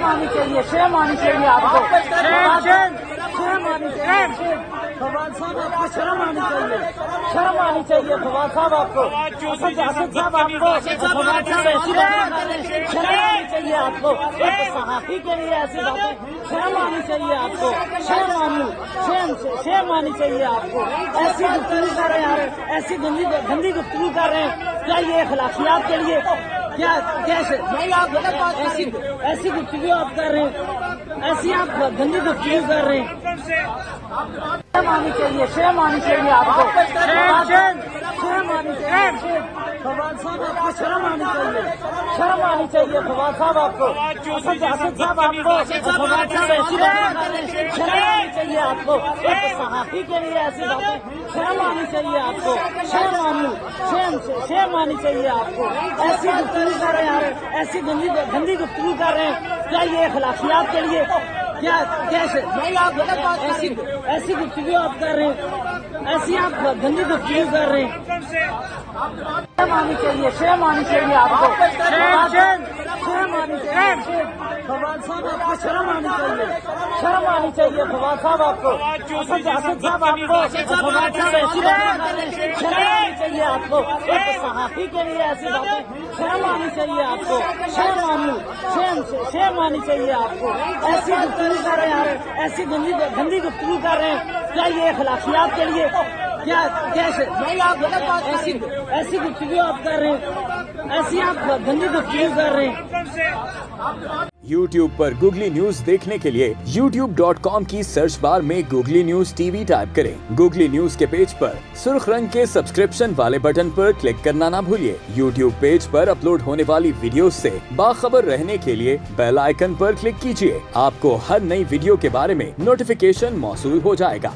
آنی چاہیے، شرم آنی چاہیے آپ کو، شرم آنی چاہیے فواد صاحب، آپ کو شرم آنی چاہیے، شرم آنی چاہیے فواد صاحب آپ کو، اسد صاحب آپ کو، فواد صاحب ایسی باتیں کر رہے ہیں، شرم آنی چاہیے آپ کو، ایک صحافی کے لیے ایسی باتیں، شرم آنی چاہیے آپ کو، شرم آنی چاہیے آپ کو، ایسی گفتگو کر رہے ہیں، ایسی گندی گفتگو کر رہے ہیں، کیا یہ اخلاقیات کے لیے کیا کیسے ایسی گفتگو آپ کر رہے ہیں، ایسی آپ گندی گفتگو کر رہے ہیں، شرم آنی چاہیے، شرم آنی چاہیے آپ کو، شرم آنی چاہیے فواد صاحب، آپ کو شرم آنی چاہیے، شرم آنی چاہیے فواد صاحب آپ کو، اسد صاحب آپ کو، فواد صاحب ایسی باتیں کر رہے ہیں، شرم آنی چاہیے آپ کو، ایک صحافی کے لیے ایسی باتیں، شرم آنی چاہیے آپ کو، شرم آنی چاہیے آپ کو، ایسی گفتگو کر رہے ہیں، ایسی گندی گفتگو کر رہے ہیں، کیا یہ اخلاقیات کے لیے کیا کیسے ایسی گفتگو آپ کر رہے ہیں، ایسی آپ گندی گفتگو کر رہے ہیں، شرم آنی چاہیے، شرم آنی چاہیے آپ کو، شرم آنی چاہیے فواد صاحب، آپ کو شرم آنی چاہیے، شرم آنی چاہیے فواد صاحب آپ کو، اسد صاحب آپ کو، فواد صاحب ایسی باتیں کر رہے ہیں، شرم آنی چاہیے آپ کو، ایک صحافی کے لیے ایسی باتیں، شرم آنی چاہیے آپ کو، شرم آنی چاہیے آپ کو، ایسی گفتگو کر رہے ہیں، ایسی گندی گفتگو کر رہے ہیں، کیا یہ اخلاقیات کے لیے کیا کیسے ایسی گفتگو آپ کر رہے ہیں، ایسی آپ گندی گفتگو کر رہے ہیں۔ YouTube پر گوگلی نیوز دیکھنے کے لیے youtube.com کی سرچ بار میں googly news T V type کریں۔ گوگلی نیوز کے پیج پر سرخ رنگ کے سبسکرپشن والے بٹن پر کلک کرنا نہ بھولیے۔ YouTube پیج پر اپلوڈ ہونے والی ویڈیوز سے باخبر رہنے کے لیے بیل آئیکن پر کلک کیجیے۔ آپ کو ہر نئی ویڈیو کے بارے میں نوٹیفیکیشن موصول ہو جائے گا۔